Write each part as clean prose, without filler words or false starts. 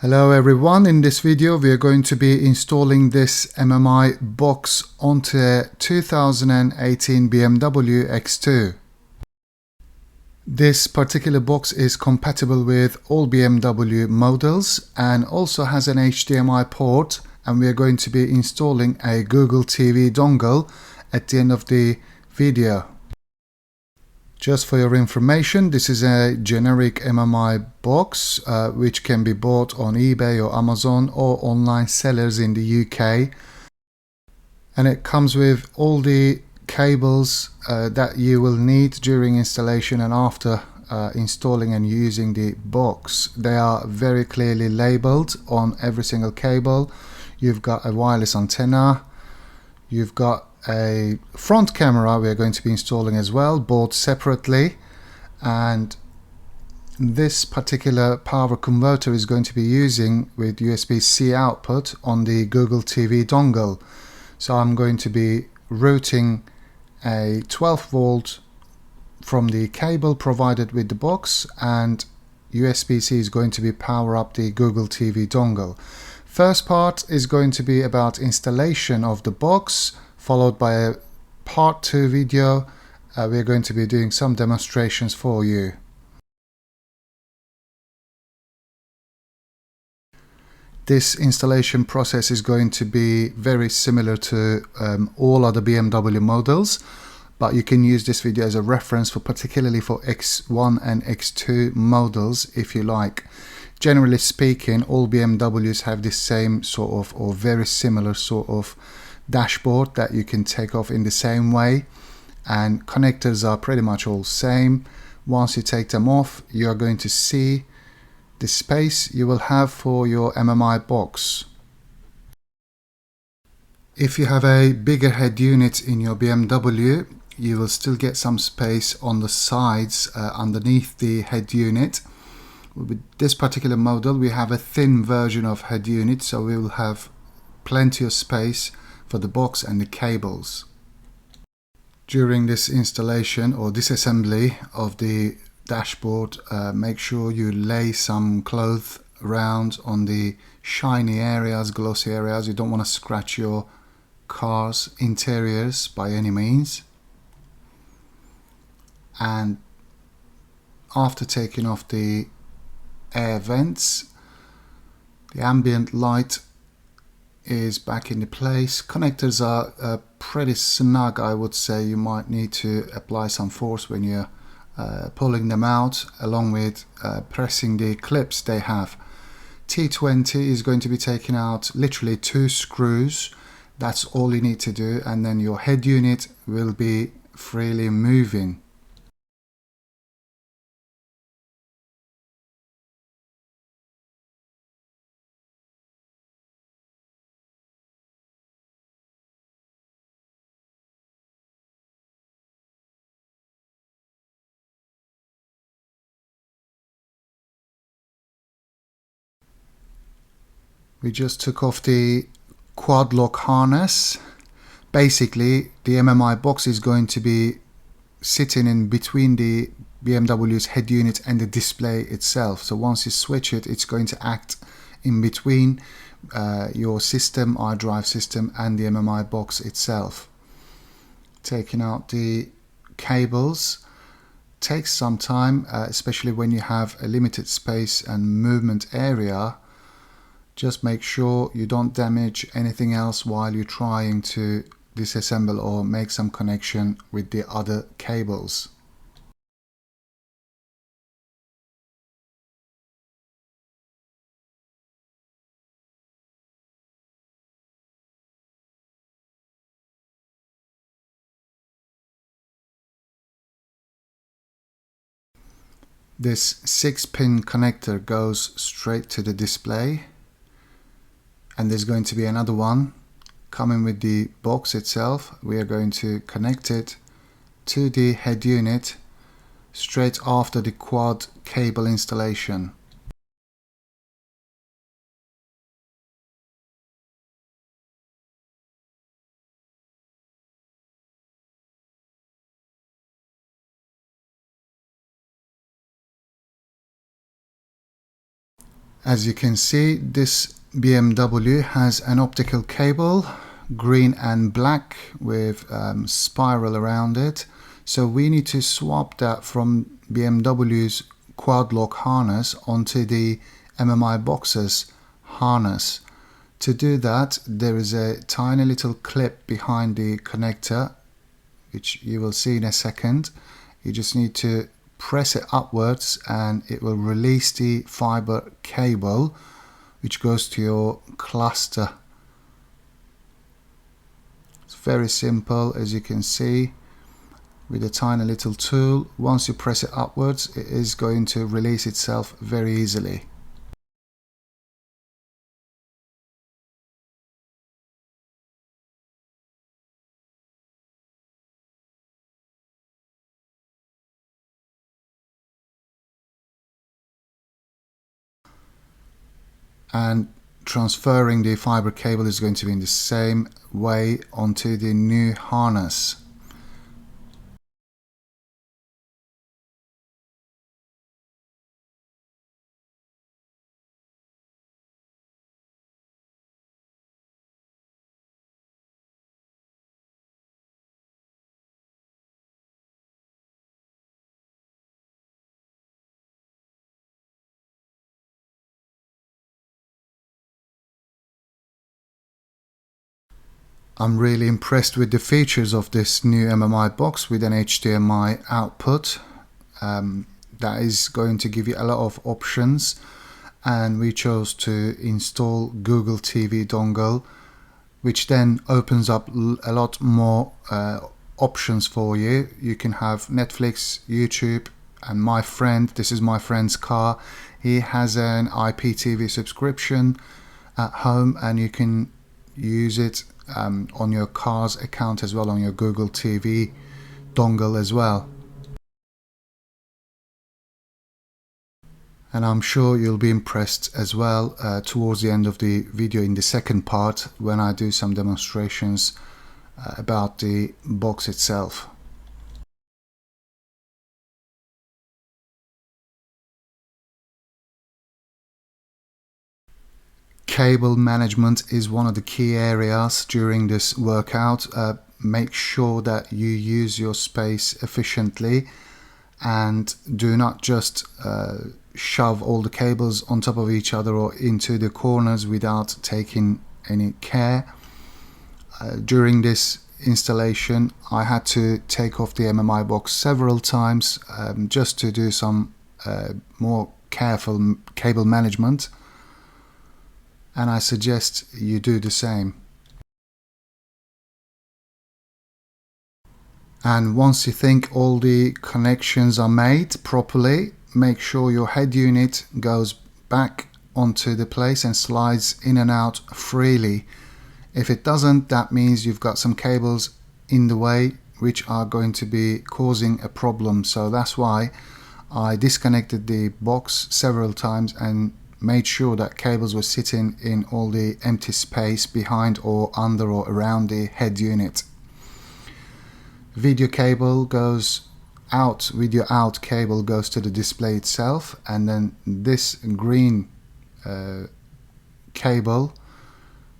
Hello everyone, in this video we are going to be installing this MMI box onto a 2018 BMW X2. This particular box is compatible with all BMW models and also has an HDMI port, and we are going to be installing a Google TV dongle at the end of the video. Just for your information, this is a generic MMI box which can be bought on eBay or Amazon or online sellers in the UK, and it comes with all the cables that you will need during installation and after installing and using the box. They are very clearly labeled on every single cable. You've got a wireless antenna, you've got a front camera we are going to be installing as well, bought separately, and this particular power converter is going to be using with USB-C output on the Google TV dongle. So I'm going to be routing a 12 volt from the cable provided with the box, and USB-C is going to be power up the Google TV dongle. First part is going to be about installation of the box, followed by a part 2 video. We're going to be doing some demonstrations for you. This installation process is going to be very similar to all other BMW models, but you can use this video as a reference for particularly for X1 and X2 models if you like. Generally speaking, all BMWs have the same sort of or very similar sort of dashboard that you can take off in the same way, and connectors are pretty much all same. Once you take them off, you are going to see the space you will have for your MMI box. If you have a bigger head unit in your BMW, you will still get some space on the sides underneath the head unit. With this particular model we have a thin version of head unit, so we will have plenty of space for the box and the cables. During this installation or disassembly of the dashboard, make sure you lay some cloth around on the shiny areas, glossy areas. You don't want to scratch your car's interiors by any means. And after taking off the air vents, the ambient light is back into place. Connectors are pretty snug, I would say. You might need to apply some force when you're pulling them out, along with pressing the clips they have. T20 is going to be taking out literally 2 screws. That's all you need to do, and then your head unit will be freely moving. We just took off the quad lock harness. Basically, the MMI box is going to be sitting in between the BMW's head unit and the display itself. So once you switch it, it's going to act in between your system, iDrive system, and the MMI box itself. Taking out the cables takes some time, especially when you have a limited space and movement area. Just make sure you don't damage anything else while you're trying to disassemble or make some connection with the other cables. This 6-pin connector goes straight to the display, and there's going to be another one coming with the box itself. We are going to connect it to the head unit straight after the quad cable installation. As you can see, this BMW has an optical cable, green and black, with spiral around it. So we need to swap that from BMW's quad lock harness onto the MMI box's harness. To do that, there is a tiny little clip behind the connector, which you will see in a second. You just need to press it upwards and it will release the fiber cable which goes to your cluster. It's very simple, as you can see, with a tiny little tool. Once you press it upwards, it is going to release itself very easily. And transferring the fiber cable is going to be in the same way onto the new harness. I'm really impressed with the features of this new MMI box with an HDMI output. That is going to give you a lot of options, and we chose to install Google TV dongle, which then opens up a lot more options for you. You can have Netflix, YouTube, and my friend, this is my friend's car, he has an IPTV subscription at home, and you can use it on your car's account as well, on your Google TV dongle as well. And I'm sure you'll be impressed as well towards the end of the video in the second part, when I do some demonstrations about the box itself. Cable management is one of the key areas during this workout. Make sure that you use your space efficiently and do not just shove all the cables on top of each other or into the corners without taking any care. During this installation, I had to take off the MMI box several times just to do some more careful cable management, and I suggest you do the same. And once you think all the connections are made properly, make sure your head unit goes back onto the place and slides in and out freely. If it doesn't, that means you've got some cables in the way which are going to be causing a problem. So that's why I disconnected the box several times and made sure that cables were sitting in all the empty space behind or under or around the head unit. Video cable goes out, video out cable goes to the display itself, and then this green cable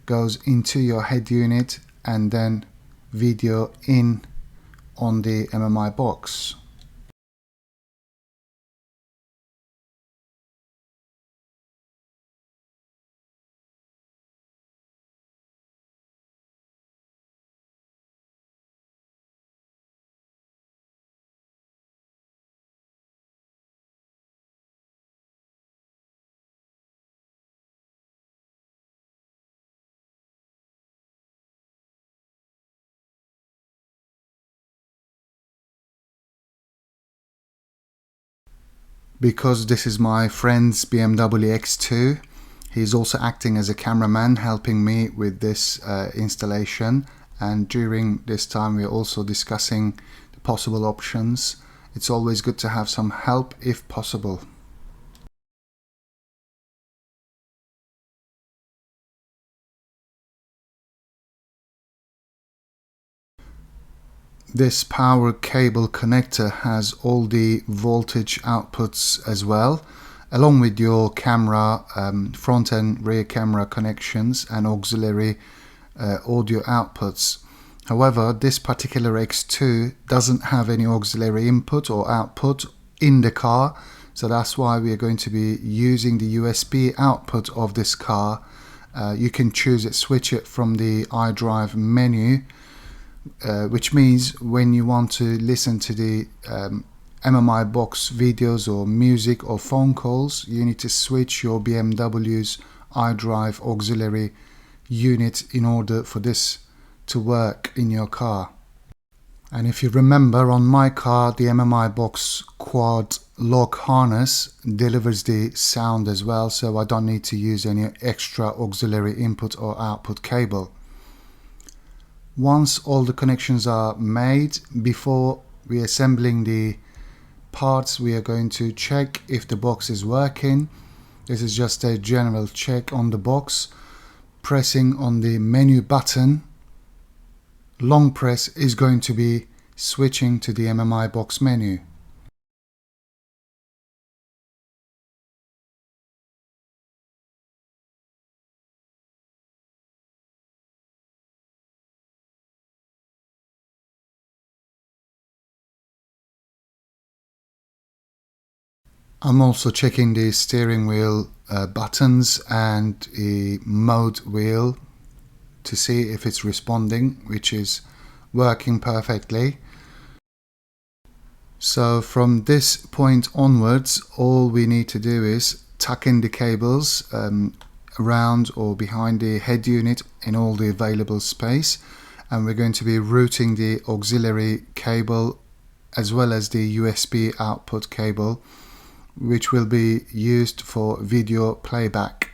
goes into your head unit, and then video in on the MMI box. Because this is my friend's BMW X2, he's also acting as a cameraman, helping me with this installation, and during this time we're also discussing the possible options. It's always good to have some help if possible. This power cable connector has all the voltage outputs as well. along with your camera, front and rear camera connections and auxiliary audio outputs. However, this particular X2 doesn't have any auxiliary input or output in the car, so that's why we are going to be using the USB output of this car. You can choose it, switch it from the iDrive menu, which means when you want to listen to the MMI box videos or music or phone calls, you need to switch your BMW's iDrive auxiliary unit in order for this to work in your car. And if you remember, on my car, the MMI box quad lock harness delivers the sound as well, so I don't need to use any extra auxiliary input or output cable. Once all the connections are made, before we assembling the parts, we are going to check if the box is working. This is just a general check on the box. Pressing on the menu button, long press, is going to be switching to the MMI box menu. I'm also checking the steering wheel buttons and the mode wheel to see if it's responding, which is working perfectly. So from this point onwards, all we need to do is tuck in the cables around or behind the head unit in all the available space, and we're going to be routing the auxiliary cable as well as the USB output cable, which will be used for video playback.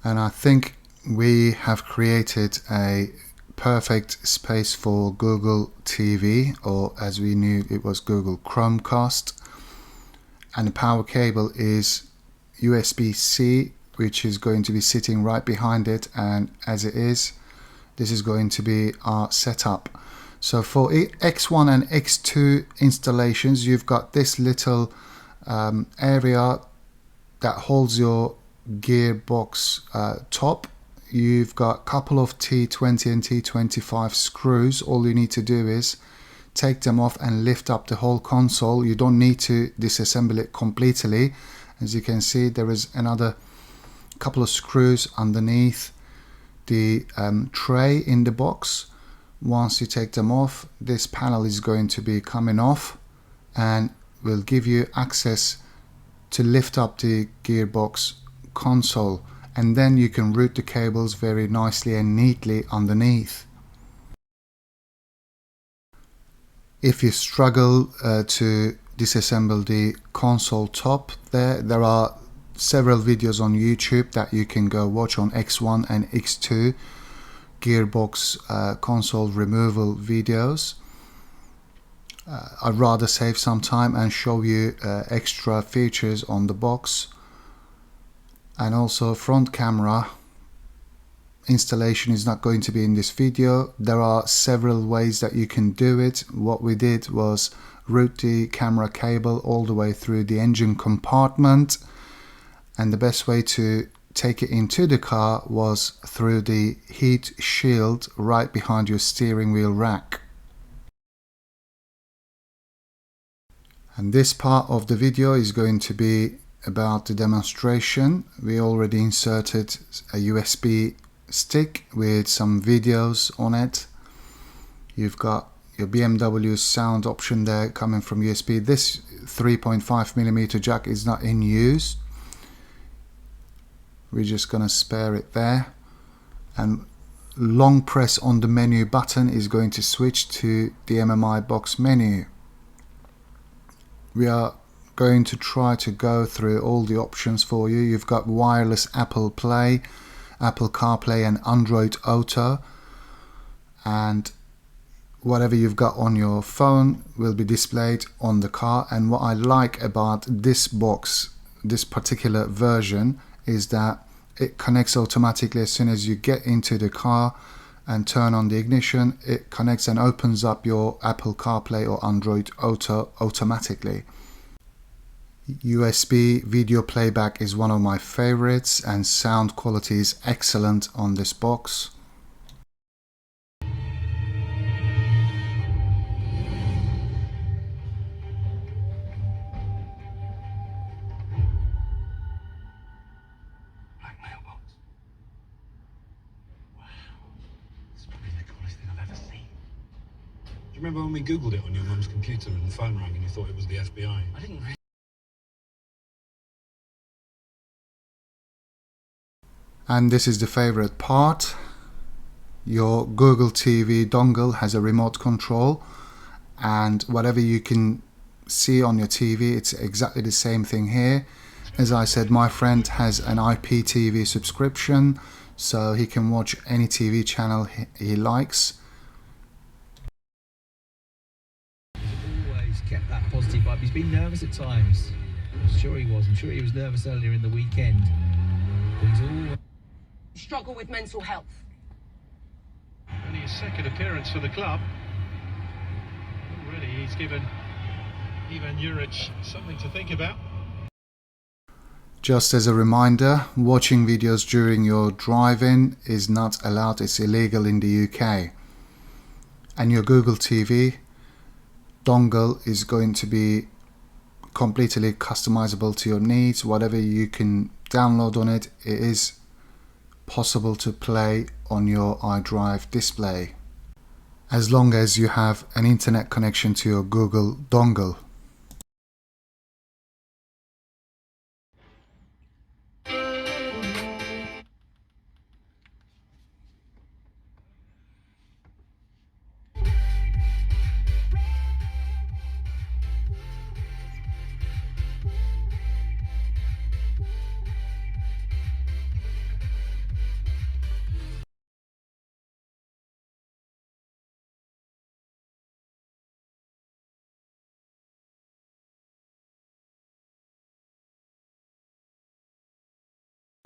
And I think we have created a perfect space for Google TV, or as we knew it was Google Chromecast, and the power cable is USB-C, which is going to be sitting right behind it, and as it is, this is going to be our setup. So for X1 and X2 installations, you've got this little area that holds your gearbox top. You've got a couple of T20 and T25 screws. All you need to do is take them off and lift up the whole console. You don't need to disassemble it completely. As you can see, there is another couple of screws underneath the tray in the box. Once you take them off, this panel is going to be coming off and will give you access to lift up the gearbox console, and then you can route the cables very nicely and neatly underneath. If you struggle to disassemble the console top, there are several videos on YouTube that you can go watch on X1 and X2 gearbox console removal videos. I'd rather save some time and show you extra features on the box. And also, front camera installation is not going to be in this video. There are several ways that you can do it. What we did was route the camera cable all the way through the engine compartment, and the best way to take it into the car was through the heat shield right behind your steering wheel rack. And this part of the video is going to be about the demonstration. We already inserted a USB stick with some videos on it. You've got your BMW sound option there coming from USB. This 3.5mm jack is not in use. We're just going to spare it there, and long press on the menu button is going to switch to the MMI box menu. We are going to try to go through all the options for you. You've got wireless Apple Play, Apple CarPlay and Android Auto, and whatever you've got on your phone will be displayed on the car. And what I like about this box, this particular version, is that it connects automatically as soon as you get into the car. and turn on the ignition, it connects and opens up your Apple CarPlay or Android Auto automatically. USB video playback is one of my favorites, and sound quality is excellent on this box. Do you remember when we Googled it on your mum's computer and the phone rang and you thought it was the FBI? I didn't really. And this is the favorite part. Your Google TV dongle has a remote control, and whatever you can see on your TV, it's exactly the same thing here. As I said, my friend has an IPTV subscription, so he can watch any TV channel he likes. Kept that positive vibe. He's been nervous at times. I'm sure he was. I'm sure he was nervous earlier in the weekend. But he's all struggle with mental health. Only his second appearance for the club. Already he's given Ivan Juric something to think about. Just as a reminder, watching videos during your driving is not allowed. It's illegal in the UK. And your Google TV dongle is going to be completely customizable to your needs. Whatever you can download on it, it is possible to play on your iDrive display, as long as you have an internet connection to your Google dongle.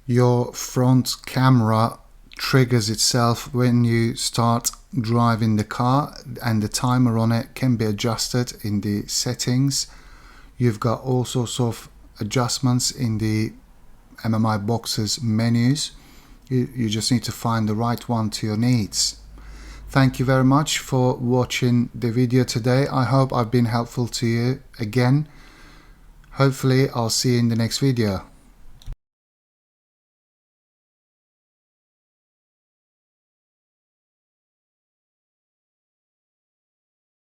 Your front camera triggers itself when you start driving the car, and the timer on it can be adjusted in the settings. You've got all sorts of adjustments in the MMI boxes menus. You just need to find the right one to your needs. Thank you very much for watching the video today. I hope I've been helpful to you again. Hopefully I'll see you in the next video.